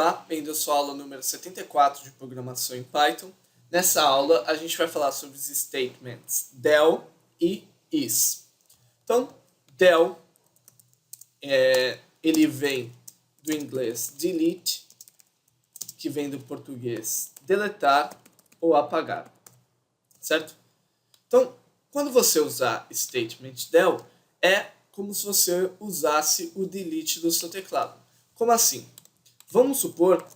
Olá, bem-vindo à sua aula número 74 de programação em Python. Nessa aula, a gente vai falar sobre os statements del e is. Então, del, ele vem do inglês delete, que vem do português deletar ou apagar, certo? Então, quando você usar statement del, é como se você usasse o delete do seu teclado. Como assim? Vamos supor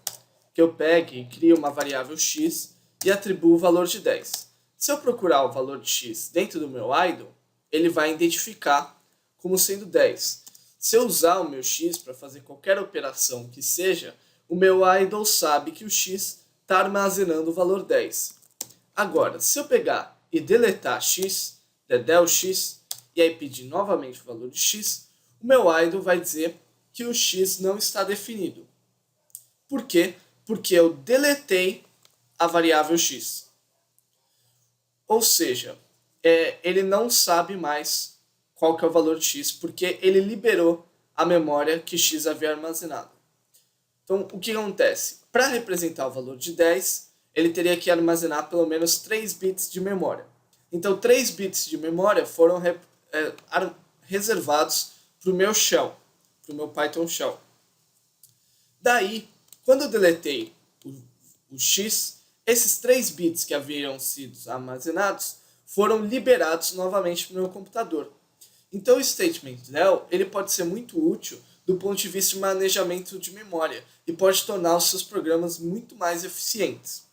que eu pegue e crie uma variável x e atribuo o valor de 10. Se eu procurar o valor de x dentro do meu idle, ele vai identificar como sendo 10. Se eu usar o meu x para fazer qualquer operação que seja, o meu idle sabe que o x está armazenando o valor 10. Agora, se eu pegar e deletar x, del x, e aí pedir novamente o valor de x, o meu idle vai dizer que o x não está definido. Por quê? Porque eu deletei a variável x. Ou seja, ele não sabe mais qual que é o valor de x, porque ele liberou a memória que x havia armazenado. Então, o que acontece? Para representar o valor de 10, ele teria que armazenar pelo menos 3 bits de memória. Então, 3 bits de memória foram reservados para o meu shell, para o meu Python shell. Daí, quando eu deletei o x, esses 3 bits que haviam sido armazenados foram liberados novamente para o meu computador. Então o statement del ele pode ser muito útil do ponto de vista de manejamento de memória e pode tornar os seus programas muito mais eficientes.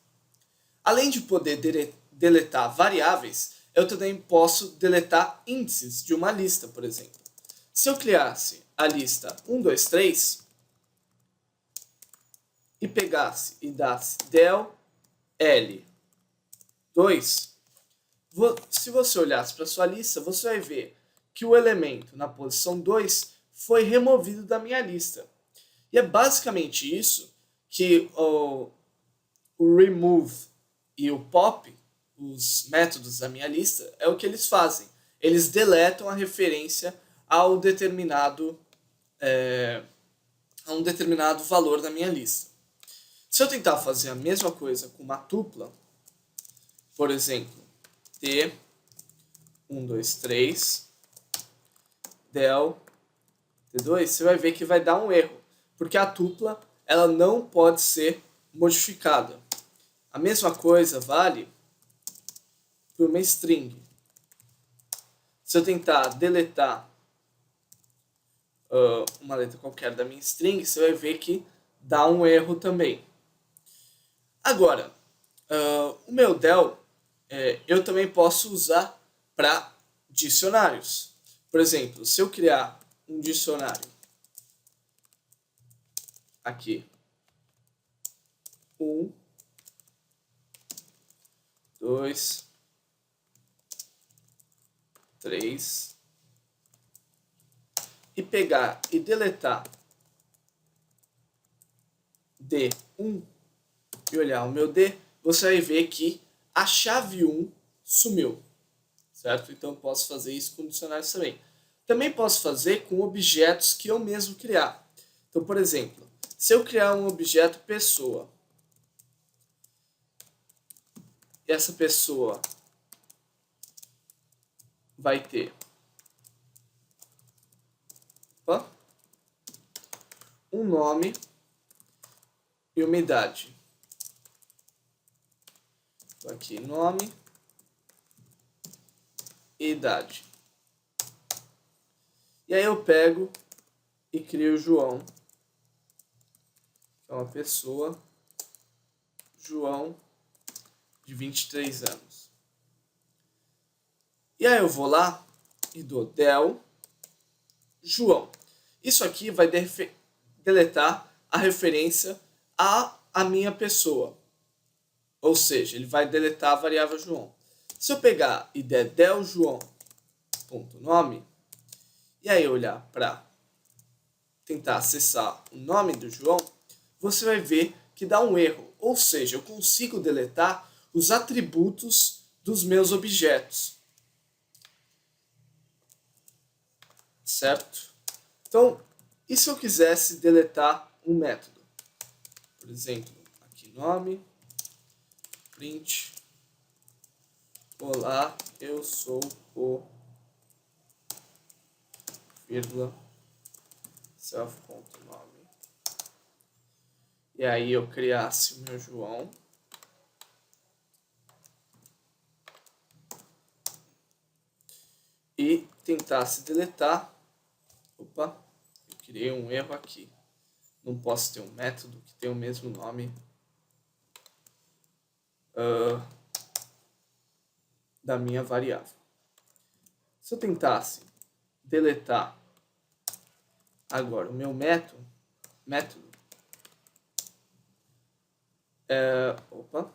Além de poder deletar variáveis, eu também posso deletar índices de uma lista, por exemplo. Se eu criasse a lista 1, 2, 3... e pegasse e dasse del L2, se você olhasse para sua lista, você vai ver que o elemento na posição 2 foi removido da minha lista. E é basicamente isso que o remove e o pop, os métodos da minha lista, é o que eles fazem. Eles deletam a referência a um determinado valor da minha lista. Se eu tentar fazer a mesma coisa com uma tupla, por exemplo, t 1, 2, 3, del t2, você vai ver que vai dar um erro, porque a tupla ela não pode ser modificada. A mesma coisa vale para uma string. Se eu tentar deletar uma letra qualquer da minha string, você vai ver que dá um erro também. Agora, o meu del eu também posso usar para dicionários. Por exemplo, se eu criar um dicionário aqui, 1, 2, 3, e pegar e deletar D1 e olhar o meu D, você vai ver que a chave 1 sumiu, certo? Então eu posso fazer isso com dicionários também. Também posso fazer com objetos que eu mesmo criar. Então, por exemplo, se eu criar um objeto pessoa, e essa pessoa vai ter um nome e uma idade. Então, aqui, nome e idade. E aí eu pego e crio o João, que é uma pessoa, João, de 23 anos. E aí eu vou lá e dou del João. Isso aqui vai deletar a referência a minha pessoa. Ou seja, ele vai deletar a variável João. Se eu pegar e der del João.nome, e aí olhar para tentar acessar o nome do João, você vai ver que dá um erro. Ou seja, eu consigo deletar os atributos dos meus objetos. Certo? Então, e se eu quisesse deletar um método? por exemplo, aqui nome, print, olá, eu sou o, vírgula, self.nome. E aí eu criasse o meu João. E tentasse deletar. Opa, eu criei um erro aqui. Não posso ter um método que tem o mesmo nome da minha variável. Se eu tentasse deletar agora o meu método, opa,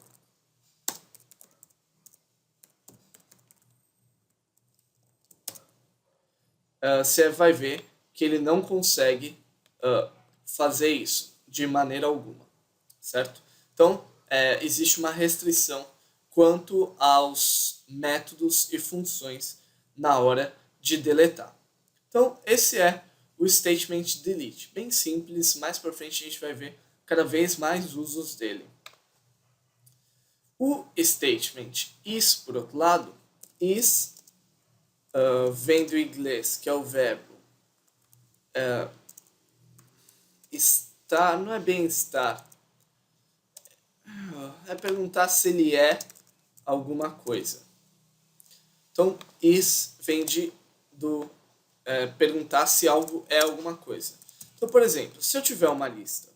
você vai ver que ele não consegue fazer isso de maneira alguma, certo? Então, existe uma restrição quanto aos métodos e funções na hora de deletar. Então, esse é o statement delete, bem simples. Mais para frente a gente vai ver cada vez mais usos dele. O statement is, por outro lado, is vem do inglês, que é o verbo estar, não é bem estar, é perguntar se ele é alguma coisa. Então, is vem do perguntar se algo é alguma coisa. Então, por exemplo, se eu tiver uma lista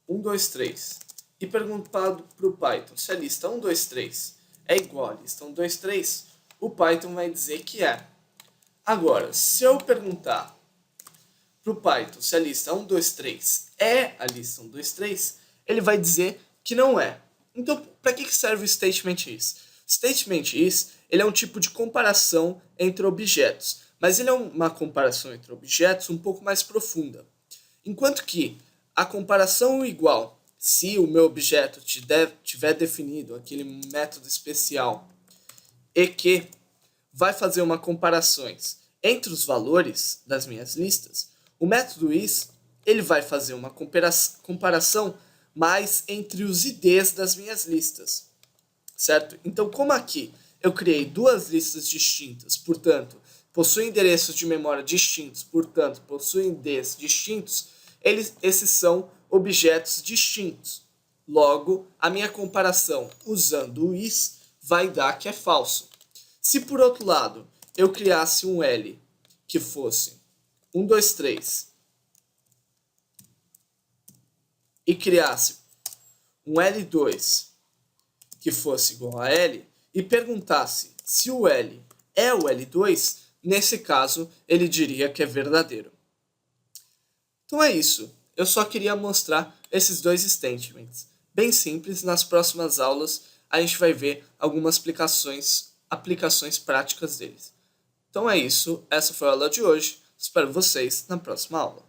1, 2, 3 e perguntar para o Python se a lista 1, 2, 3 é igual à lista 1, 2, 3, o Python vai dizer que é. Agora, se eu perguntar para o Python se a lista 1, 2, 3 é a lista 1, 2, 3, ele vai dizer que não é. Então, para que serve o statement is? Statement is, ele é um tipo de comparação entre objetos, mas ele é uma comparação entre objetos um pouco mais profunda. Enquanto que a comparação igual, se o meu objeto tiver definido aquele método especial e que vai fazer uma comparações entre os valores das minhas listas, o método is, ele vai fazer uma comparação mais entre os IDs das minhas listas, certo? Então, como aqui eu criei duas listas distintas, portanto, possuem endereços de memória distintos, portanto, possuem IDs distintos, esses são objetos distintos. Logo, a minha comparação usando o is vai dar que é falso. Se, por outro lado, eu criasse um L que fosse 1, 2, 3 e criasse um L2 que fosse igual a L e perguntasse se o L é o L2, nesse caso, ele diria que é verdadeiro. Então é isso. Eu só queria mostrar esses dois statements. Bem simples, nas próximas aulas a gente vai ver algumas aplicações práticas deles. Então é isso, essa foi a aula de hoje. Espero vocês na próxima aula.